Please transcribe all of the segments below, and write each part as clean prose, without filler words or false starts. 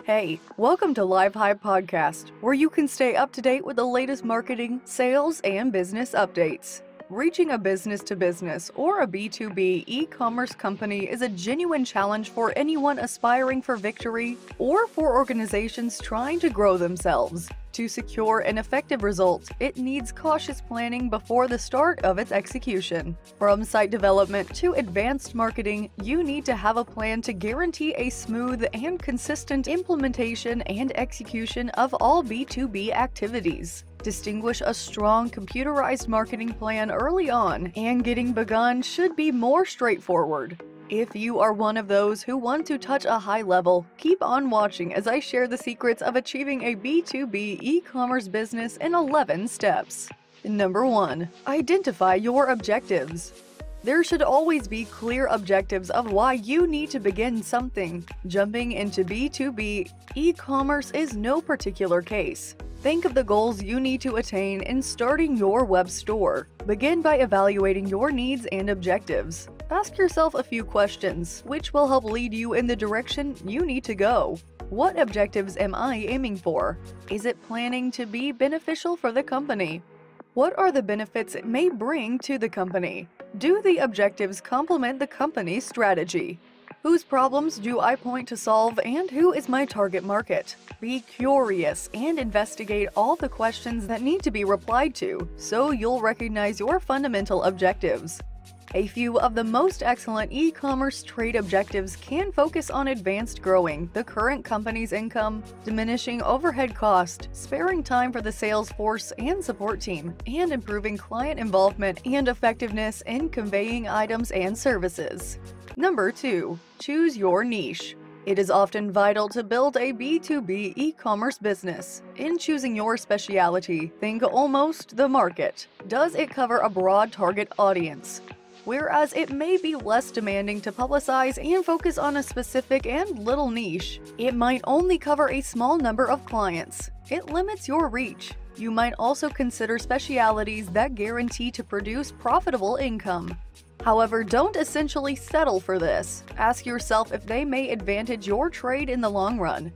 Hey, welcome to Hive Podcast, where you can stay up to date with the latest marketing, sales, and business updates. Reaching a business-to-business or a B2b e-commerce company is a genuine challenge for anyone aspiring for victory or for organizations trying to grow themselves. To secure an effective result, it needs cautious planning before the start of its execution. From site development to advanced marketing, you need to have a plan to guarantee a smooth and consistent implementation and execution of all B2B activities. Distinguish a strong computerized marketing plan early on, and getting begun should be more straightforward. If you are one of those who want to touch a high level, keep on watching as I share the secrets of achieving a B2B e-commerce business in 11 steps. Number 1. Identify your objectives. There should always be clear objectives of why you need to begin something. Jumping into B2B e-commerce is no particular case. Think of the goals you need to attain in starting your web store. Begin by evaluating your needs and objectives. Ask yourself a few questions, which will help lead you in the direction you need to go. What objectives am I aiming for? Is it planning to be beneficial for the company? What are the benefits it may bring to the company? Do the objectives complement the company's strategy? Whose problems do I point to solve, and who is my target market? Be curious and investigate all the questions that need to be replied to, so you'll recognize your fundamental objectives. A few of the most excellent e-commerce trade objectives can focus on advanced growing the current company's income, diminishing overhead cost, sparing time for the sales force and support team, and improving client involvement and effectiveness in conveying items and services. Number 2. Choose your niche. It is often vital to build a B2B e-commerce business. In choosing your specialty, think almost the market. Does it cover a broad target audience? Whereas it may be less demanding to publicize and focus on a specific and little niche, it might only cover a small number of clients. It limits your reach. You might also consider specialties that guarantee to produce profitable income. However, don't essentially settle for this. Ask yourself if they may advantage your trade in the long run.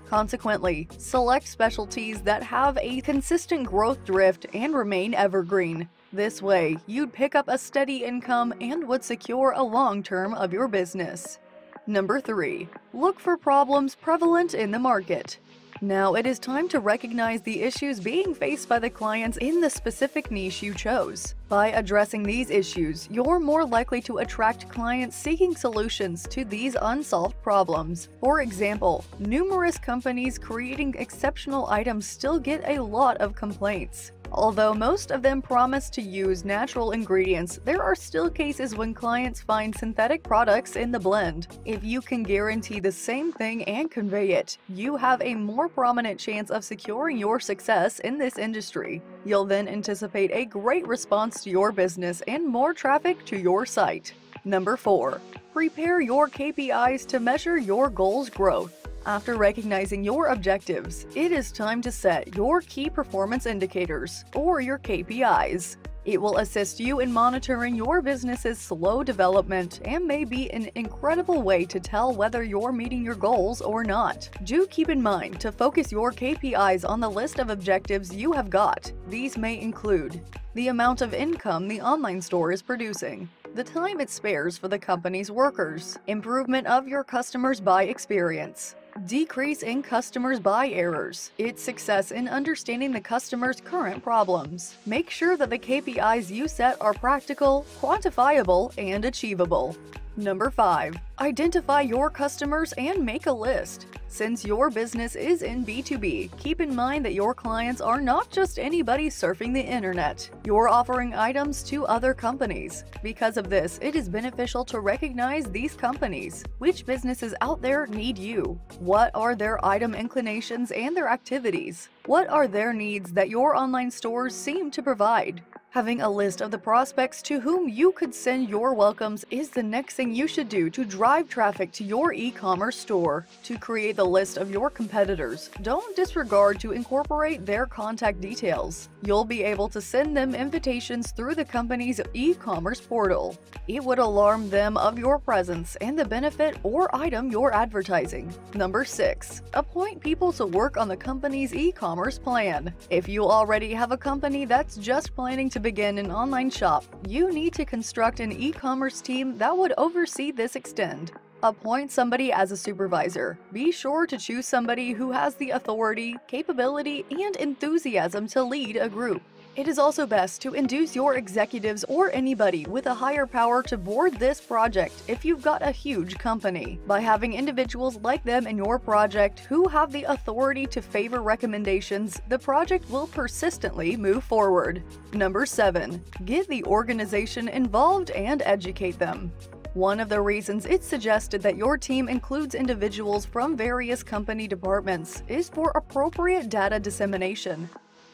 Consequently, select specialties that have a consistent growth drift and remain evergreen. This way, you'd pick up a steady income and would secure a long term of your business. Number 3. Look for problems prevalent in the market. Now it is time to recognize the issues being faced by the clients in the specific niche you chose. By addressing these issues, you're more likely to attract clients seeking solutions to these unsolved problems. For example, numerous companies creating exceptional items still get a lot of complaints. Although most of them promise to use natural ingredients, there are still cases when clients find synthetic products in the blend. If you can guarantee the same thing and convey it, you have a more prominent chance of securing your success in this industry. You'll then anticipate a great response to your business and more traffic to your site. Number 4. Prepare your KPIs to measure your goals' growth. After recognizing your objectives, it is time to set your key performance indicators, or your KPIs. It will assist you in monitoring your business's slow development and may be an incredible way to tell whether you're meeting your goals or not. Do keep in mind to focus your KPIs on the list of objectives you have got. These may include the amount of income the online store is producing, the time it spares for the company's workers, improvement of your customers' buy experience, decrease in customers' buy errors, its success in understanding the customer's current problems. Make sure that the KPIs you set are practical, quantifiable, and achievable. Number 5. Identify your customers and make a list. Since your business is in B2B, keep in mind that your clients are not just anybody surfing the internet. You're offering items to other companies. Because of this, it is beneficial to recognize these companies. Which businesses out there need you? What are their item inclinations and their activities? What are their needs that your online stores seem to provide? Having a list of the prospects to whom you could send your welcomes is the next thing you should do to drive traffic to your e-commerce store. To create the list of your competitors, don't disregard to incorporate their contact details. You'll be able to send them invitations through the company's e-commerce portal. It would alarm them of your presence and the benefit or item you're advertising. Number 6. Appoint people to work on the company's e-commerce plan. If you already have a company that's just planning to begin an online shop, you need to construct an e-commerce team that would oversee this extend. Appoint somebody as a supervisor. Be sure to choose somebody who has the authority, capability, and enthusiasm to lead a group. It is also best to induce your executives or anybody with a higher power to board this project if you've got a huge company. By having individuals like them in your project who have the authority to favor recommendations, the project will persistently move forward. Number 7. Get the organization involved and educate them. One of the reasons it's suggested that your team includes individuals from various company departments is for appropriate data dissemination.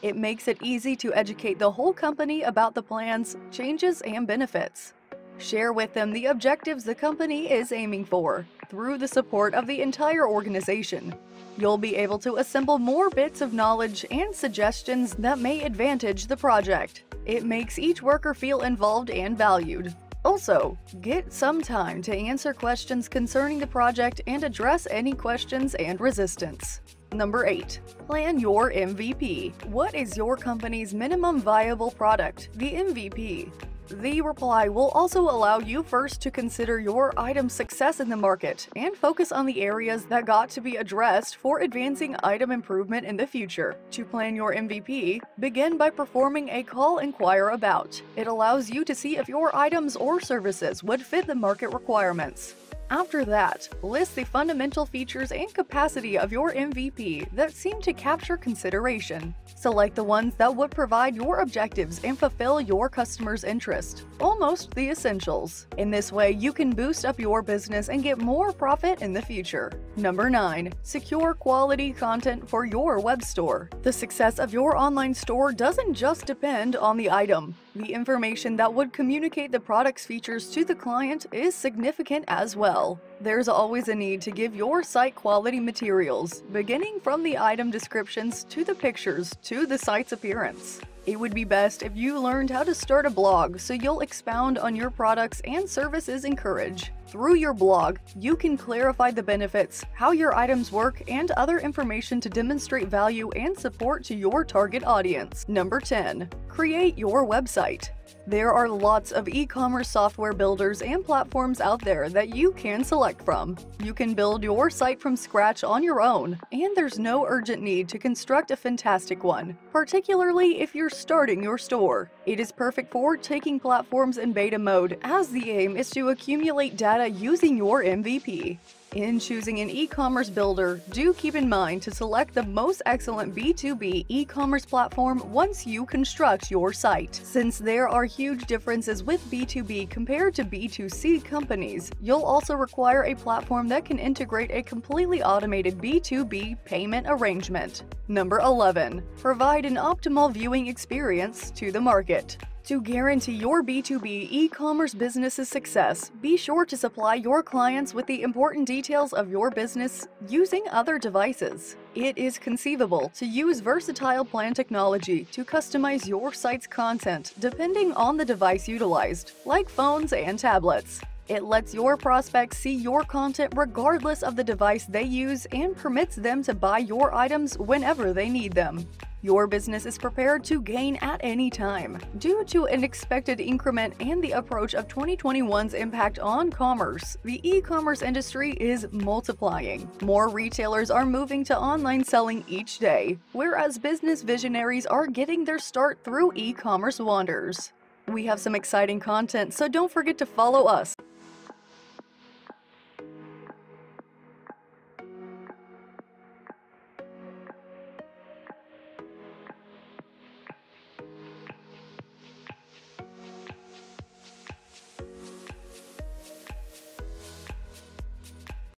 It makes it easy to educate the whole company about the plans, changes, and benefits. Share with them the objectives the company is aiming for. Through the support of the entire organization, you'll be able to assemble more bits of knowledge and suggestions that may advantage the project. It makes each worker feel involved and valued. Also, get some time to answer questions concerning the project and address any questions and resistance. Number 8. Plan your MVP. What is your company's minimum viable product, the MVP? The reply will also allow you first to consider your item's success in the market and focus on the areas that got to be addressed for advancing item improvement in the future. To plan your MVP, begin by performing a call inquire about. It allows you to see if your items or services would fit the market requirements. After that, list the fundamental features and capacity of your MVP that seem to capture consideration. Select the ones that would provide your objectives and fulfill your customers' interest, almost the essentials. In this way, you can boost up your business and get more profit in the future. Number 9. Secure quality content for your web store. The success of your online store doesn't just depend on the item. The information that would communicate the product's features to the client is significant as well. There's always a need to give your site quality materials, beginning from the item descriptions to the pictures to the site's appearance. It would be best if you learned how to start a blog so you'll expound on your products and services encourage. Through your blog, you can clarify the benefits, how your items work, and other information to demonstrate value and support to your target audience. Number 10. Create your website. There are lots of e-commerce software builders and platforms out there that you can select from. You can build your site from scratch on your own, and there's no urgent need to construct a fantastic one, particularly if you're starting your store. It is perfect for taking platforms in beta mode, as the aim is to accumulate data using your MVP. In choosing an e-commerce builder, do keep in mind to select the most excellent B2b e-commerce platform once you construct your site. Since there are huge differences with B2B compared to B2C companies, you'll also require a platform that can integrate a completely automated B2B payment arrangement. Number 11. Provide an optimal viewing experience to the market. To guarantee your B2B e-commerce business's success, be sure to supply your clients with the important details of your business using other devices. It is conceivable to use versatile plan technology to customize your site's content depending on the device utilized, like phones and tablets. It lets your prospects see your content regardless of the device they use and permits them to buy your items whenever they need them. Your business is prepared to gain at any time. Due to an expected increment and the approach of 2021's impact on commerce, the e-commerce industry is multiplying. More retailers are moving to online selling each day, whereas business visionaries are getting their start through e-commerce wonders. We have some exciting content, so don't forget to follow us.